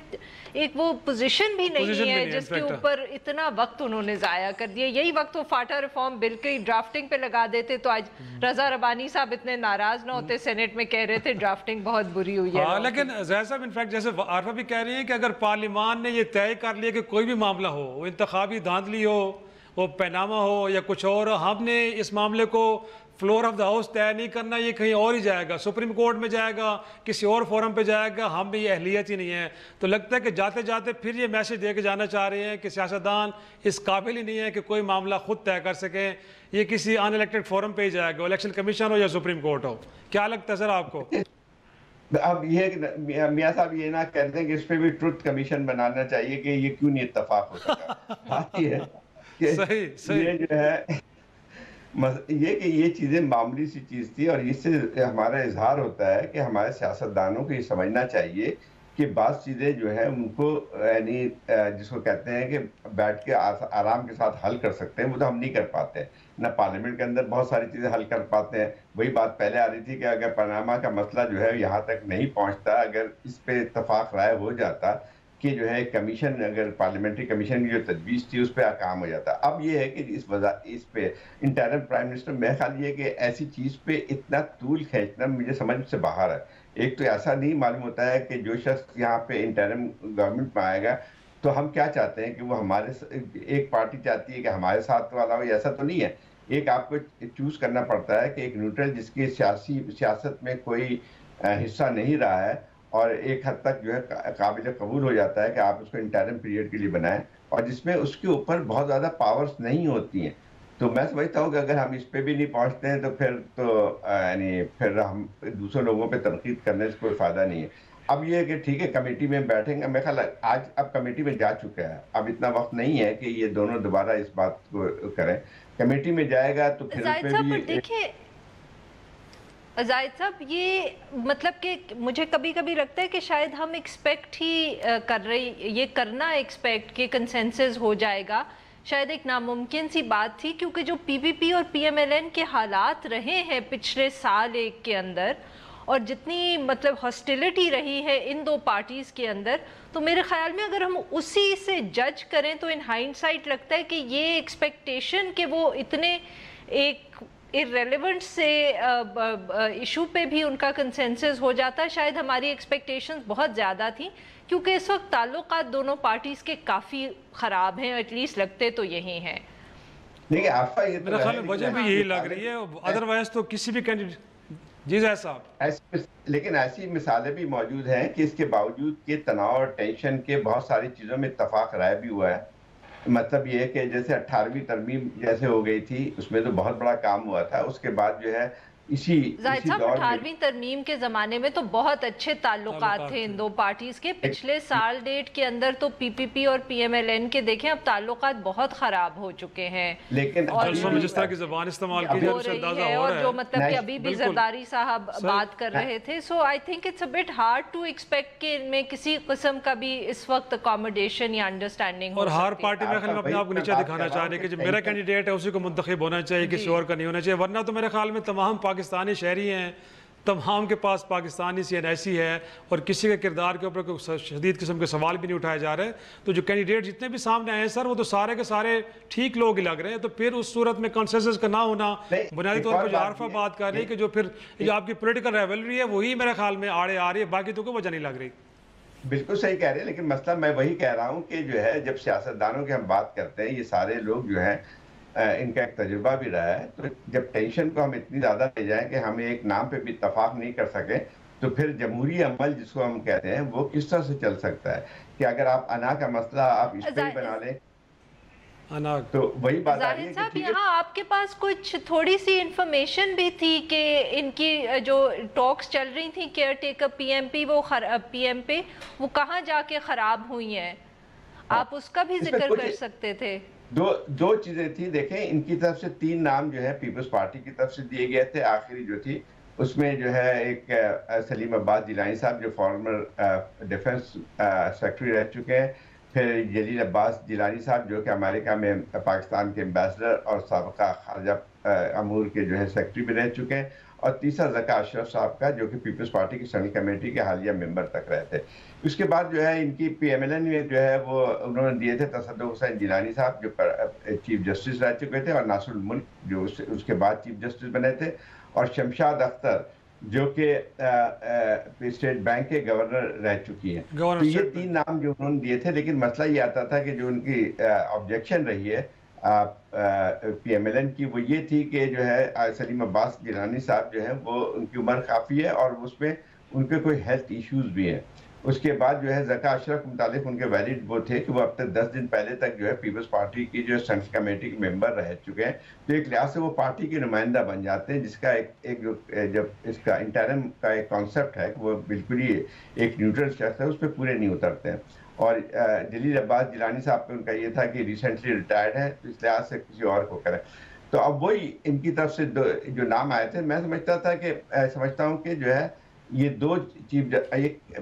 Speaker 4: ایک وہ پوزیشن بھی نہیں ہے جس کے اوپر اتنا وقت انہوں نے ضائع کر دیا. یہی وقت وہ فاٹا ریفارم بل کی ڈرافٹنگ پہ لگا دیتے تو آج رضا ربانی صاحب اتنے ناراض نہ ہوتے، سینٹ میں کہہ رہے تھے ڈرافٹنگ بہت بری ہوئی ہے.
Speaker 1: لیکن زاہد صاحب انفیکٹ جیسے عارفہ بھی کہہ رہی ہیں کہ اگر پارلیمان نے یہ طے کر لیا کہ کوئی بھی معاملہ ہو، وہ انتخابی دھاندلی ہو، وہ پیناما ہو یا کچھ اور، ہم نے اس معاملے کو فلور آف دا ہاؤس طے نہیں کرنا، یہ کہیں اور ہی جائے گا، سپریم کورٹ میں جائے گا، کسی اور فورم پہ جائے گا، ہم میں یہ اہلیت ہی نہیں ہے. تو لگتا ہے کہ جاتے جاتے پھر یہ میسج دے کے جانا چاہ رہے ہیں کہ سیاستدان اس قابل ہی نہیں ہے کہ کوئی معاملہ خود طے کر سکیں، یہ کسی ان الیکٹڈ فورم پہ ہی جائے گا، الیکشن کمیشن ہو یا سپریم کورٹ ہو. کیا لگتا ہے سر آپ کو؟
Speaker 5: اب یہ میاں صاحب یہ نہ کہتے ہیں کہ اس پہ بھی ٹروتھ کمیشن بنانا چاہیے کہ یہ کیوں نہیں اتفاق ہو سکا. بات یہ ہے کہ یہ جو ہے یہ کہ یہ چیزیں معمولی سی چیز تھی، اور اس سے ہمارا اظہار ہوتا ہے کہ ہمارے سیاستدانوں کو یہ سمجھنا چاہیے کہ بعض چیزیں جو ہیں ان کو یعنی جس کو کہتے ہیں کہ بیٹھ کے آرام کے ساتھ حل کر سکتے ہیں، وہ تو ہم نہیں کر پاتے. نہ پارلیمنٹ کے اندر بہت ساری چیزیں حل کر پاتے ہیں. وہی بات پہلے آ رہی تھی کہ اگر پاناما کا مسئلہ جو ہے یہاں تک نہیں پہنچتا، اگر اس پہ اتفاق رائے ہو جاتا کہ جو ہے کمیشن، اگر پارلیمنٹری کمیشن کی جو تجویز تھی اس پہ کام ہو جاتا. اب یہ ہے کہ اس پہ انٹرم پرائم منسٹر، میرے خیال یہ کہ ایسی چیز پہ اتنا طول کھینچنا مجھے سمجھ سے باہر ہے. ایک تو ایسا نہیں معلوم ہوتا ہے کہ جو شخص یہاں پہ انٹرم گورنمنٹ میں آئے گا تو ہم کیا چاہتے ہیں کہ وہ ہمارے ایک پارٹی چاہتی ہے کہ ہمارے ساتھ والا ہو، ایسا تو نہیں ہے. ایک آپ کو چوز کرنا پڑتا ہے کہ ایک نیوٹرل جس کی سیاست میں کوئی حصہ نہیں رہا ہے اور ایک حد تک جو ہے قابل قبول ہو جاتا ہے کہ آپ اس کو انٹرم پیریڈ کے لیے بنائیں، اور جس میں اس کے اوپر بہت زیادہ پاورز نہیں ہوتی ہیں. تو میں سمجھتا ہوں کہ اگر ہم اس پہ بھی نہیں پہنچتے ہیں تو یعنی پھر ہم دوسرے لوگوں پہ تنقید کرنے سے کوئی فائدہ نہیں ہے. اب یہ کہ ٹھیک ہے کمیٹی میں بیٹھیں گے، میرے خیال آج اب کمیٹی میں جا چکا ہے، اب اتنا وقت نہیں ہے کہ یہ دونوں دوبارہ اس بات کو کریں. کمیٹی میں جائے گا تو پھر
Speaker 4: زاہد صاحب دیکھیں زاہد صاحب، یہ مطلب کہ مجھے کبھی کبھی لگتا ہے کہ شاید ہم ایکسپیکٹ ہی کر رہے، یہ کرنا ایکسپیکٹ کہ کنسنسس ہو جائے گا شاید ایک ناممکن سی بات تھی، کیونکہ جو پی پی پی اور پی ایم ایل این کے حالات رہے ہیں پچھلے سال ایک کے اندر، اور جتنی مطلب ہاسٹیلٹی رہی ہے ان دو پارٹیز کے اندر، تو میرے خیال میں اگر ہم اسی سے جج کریں تو ان ہائنڈ سائٹ لگتا ہے کہ یہ ایکسپیکٹیشن کہ وہ اتنے ایک irrelevant سے ایشو پہ بھی ان کا کنسنسس ہو جاتا ہے. شاید ہماری ایکسپیکٹیشنز بہت زیادہ تھیں، کیونکہ اس وقت تعلقات دونوں پارٹیز کے کافی خراب ہیں، ایٹ لیسٹ لگتے تو یہی ہیں.
Speaker 5: دیکھیں آفا یہ
Speaker 1: میرے خیال میں وجہ بھی یہی لگ رہی ہے، ادروائز تو کسی بھی کینڈیڈیٹ. جی زاہد صاحب،
Speaker 5: لیکن ایسی مثالیں بھی موجود ہیں کہ اس کے باوجود کہ تناؤ اور ٹینشن کے بہت ساری چیزوں میں اتفاق رائے بھی ہوا ہے. مطلب یہ ہے کہ جیسے 18ویں ترمیم جیسے ہو گئی تھی، اس میں تو بہت بڑا کام ہوا تھا. اس کے بعد جو ہے
Speaker 4: زاہد صاحب 18ویں ترمیم کے زمانے میں تو بہت اچھے تعلقات تھے ان دو پارٹیز کے. پچھلے سال ڈیٹ کے اندر تو پی پی پی اور پی ایم ایل این کے دیکھیں اب تعلقات بہت خراب ہو چکے ہیں،
Speaker 5: لیکن
Speaker 1: جس طرح کی زبان استعمال کی
Speaker 4: ہو رہی ہے، اور جو مطلب کہ ابھی بھی زرداری صاحب بات کر رہے تھے. So I think it's a bit hard to expect کہ ان میں کسی قسم کا بھی اس وقت اکاموڈیشن یا انڈرسٹینڈنگ، اور
Speaker 1: ہر پارٹی میں اپنے آپ کو نیچے دکھانا چاہ رہے کہ جو میرا کینڈیڈیٹ ہے اسی کو منتخب ہونا چاہیے، کسی اور کا نہیں ہونا چاہیے. ورنہ تو میرے خیال میں تمام پاکستانی شہری ہیں، تمام کے پاس پاکستانی سی این آئی سی ہے، اور کسی کے کردار کے اوپر کوئی شدید قسم کے سوال بھی نہیں اٹھائے جا رہے. تو جو کینڈیڈیٹ جتنے بھی سامنے آئے ہیں سر، وہ تو سارے کے سارے ٹھیک لوگ ہی لگ رہے ہیں. تو پھر اس صورت میں کنسنسس کا نہ ہونا، بنیادی طور پر جو عارفہ بات کر رہی ہے کہ جو پھر جو آپ کی پولیٹیکل ریولری ہے وہی میرے خیال میں آڑے آ رہی ہے، باقی تو کوئی وجہ نہیں لگ رہی.
Speaker 5: بالکل صحیح کہہ رہے ہیں، لیکن مسئلہ میں وہی کہہ رہا ہوں کہ جو ہے جب سیاستدانوں کی ہم بات کرتے ہیں، یہ سارے لوگ جو ہیں ان کا ایک تجربہ بھی رہا ہے. تو جب ٹینشن کو ہم اتنی زیادہ لے جائیں کہ ہم ایک نام پہ بھی اتفاق نہیں کر سکیں، تو پھر جمہوری عمل جس کو ہم کہتے ہیں وہ کس طرح سے چل سکتا ہے؟ کہ اگر آپ انا کا مسئلہ آپ اس پہ ہی بنا لیں. تو وہی بات آ رہی
Speaker 4: زاہد
Speaker 5: ہے
Speaker 4: صاحب
Speaker 5: کہ
Speaker 4: یہاں آپ کے پاس کچھ تھوڑی سی انفارمیشن بھی تھی کہ ان کی جو ٹاکس چل رہی تھیں care taker P M P وہ کہاں جا کے خراب ہوئی ہیں، آپ اس کا بھی ذکر کر سکتے تھے؟
Speaker 5: دو چیزیں تھی. دیکھیں ان کی طرف سے 3 نام جو ہے پیپلز پارٹی کی طرف سے دیے گئے تھے. آخری جو تھی اس میں جو ہے ایک سلیم عباس جیلانی صاحب جو فارمر ڈیفنس سیکرٹری رہ چکے ہیں، پھر جلیل عباس جیلانی صاحب جو کہ امریکہ میں پاکستان کے ایمبیسڈر اور سابقہ خارجہ امور کے جو ہے سیکرٹری بھی رہ چکے ہیں، اور تیسرا ذکا اشرف صاحب کا جو کہ پیپلز پارٹی کی سینٹرل کمیٹی کے حالیہ ممبر تک رہے تھے. اس کے بعد جو ہے ان کی پی ایم ایل این میں جو ہے وہ انہوں نے دیے تھے تصدق حسین جیلانی صاحب جو چیف جسٹس رہ چکے تھے، اور ناصر الملک جو اس کے بعد چیف جسٹس بنے تھے، اور شمشاد اختر جو کہ اسٹیٹ بینک کے گورنر رہ چکی ہیں. تو یہ 3 نام جو انہوں نے دیے تھے، لیکن مسئلہ یہ آتا تھا کہ جو ان کی آبجیکشن رہی ہے پی ایم ایل این کی، وہ یہ تھی کہ جو ہے سلیم عباس جیلانی صاحب جو ہے وہ ان کی عمر کافی ہے اور اس میں ان کے کوئی ہیلتھ ایشوز بھی ہیں. اس کے بعد جو ہے ذکا اشرف متعلق ان کے ویلڈ وہ تھے کہ وہ اب تک 10 دن پہلے تک جو ہے پیپلز پارٹی کی جو سینٹرل کمیٹی کے ممبر رہ چکے ہیں. تو ایک لحاظ سے وہ پارٹی کے نمائندہ بن جاتے ہیں، جس کا ایک جب اس کا انٹرم کا ایک کانسیپٹ ہے کہ وہ بالکل ہی ایک نیوٹرل شخص ہے، اس پہ پورے نہیں اترتے ہیں. اور جلیل عباس جیلانی صاحب پہ ان کا یہ تھا کہ ریسنٹلی ریٹائرڈ ہے، تو اس لحاظ سے کسی اور کو کریں. تو اب وہی ان کی طرف سے جو نام آئے تھے، میں سمجھتا ہوں کہ جو ہے یہ 2 چیف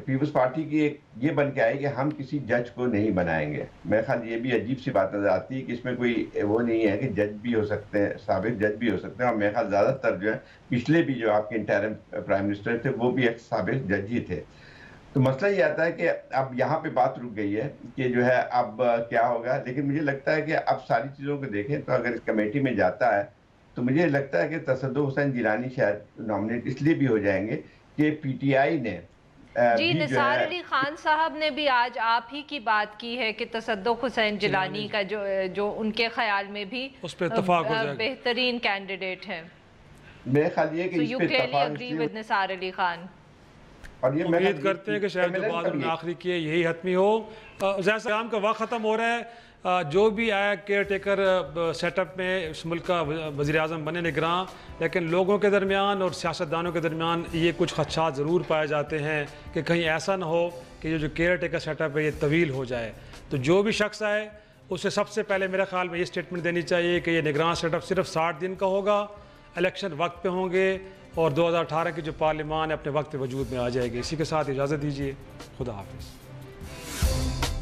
Speaker 5: پیپلز پارٹی کی ایک یہ بن کے آئی کہ ہم کسی جج کو نہیں بنائیں گے. میرے خیال یہ بھی عجیب سی بات نظر آتی ہے کہ اس میں کوئی وہ نہیں ہے کہ جج بھی ہو سکتے ہیں، سابق جج بھی ہو سکتے ہیں، اور میرے خیال زیادہ تر جو ہے پچھلے بھی جو آپ کے انٹرم پرائم منسٹر تھے وہ بھی ایک سابق جج ہی تھے. تو مسئلہ یہ آتا ہے کہ اب یہاں پہ بات رک گئی ہے کہ جو ہے اب کیا ہوگا. لیکن مجھے لگتا ہے کہ اب ساری چیزوں کو دیکھیں تو اگر اس کمیٹی میں جاتا ہے تو مجھے لگتا ہے کہ تصدق حسین جیلانی شاید نامنیٹ اس لیے بھی ہو جائیں گے کہ پی ٹی آئی نے
Speaker 4: جی نثار علی خان صاحب نے بھی آج آپ ہی کی بات کی ہے کہ تصدق حسین جیلانی کا جو ان کے خیال میں بھی
Speaker 1: اس پہ اتفاق ہو جائے
Speaker 4: بہترین کینڈیڈیٹ ہے.
Speaker 5: میرے خیال یہ کہ اس پہ
Speaker 4: اتفاق نثار علی خان،
Speaker 5: اور یہ
Speaker 1: امید کرتے ہیں کہ شاید جو بات نے آخری کی ہے یہی حتمی ہو. ظاہر صاحب کا وقت ختم ہو رہا ہے. جو بھی آیا کیئر ٹیکر سیٹ اپ میں اس ملک کا وزیر اعظم بنے نگراں، لیکن لوگوں کے درمیان اور سیاستدانوں کے درمیان یہ کچھ خدشات ضرور پائے جاتے ہیں کہ کہیں ایسا نہ ہو کہ یہ جو کیئر ٹیکر سیٹ اپ ہے یہ طویل ہو جائے. تو جو بھی شخص آئے اسے سب سے پہلے میرے خیال میں یہ سٹیٹمنٹ دینی چاہیے کہ یہ نگراں سیٹ اپ صرف 60 دن کا ہوگا، الیکشن وقت پہ ہوں گے، اور 2018 کی جو پارلیمان ہے اپنے وقت پہ وجود میں آ جائے گی. اسی کے ساتھ اجازت دیجیے، خدا حافظ.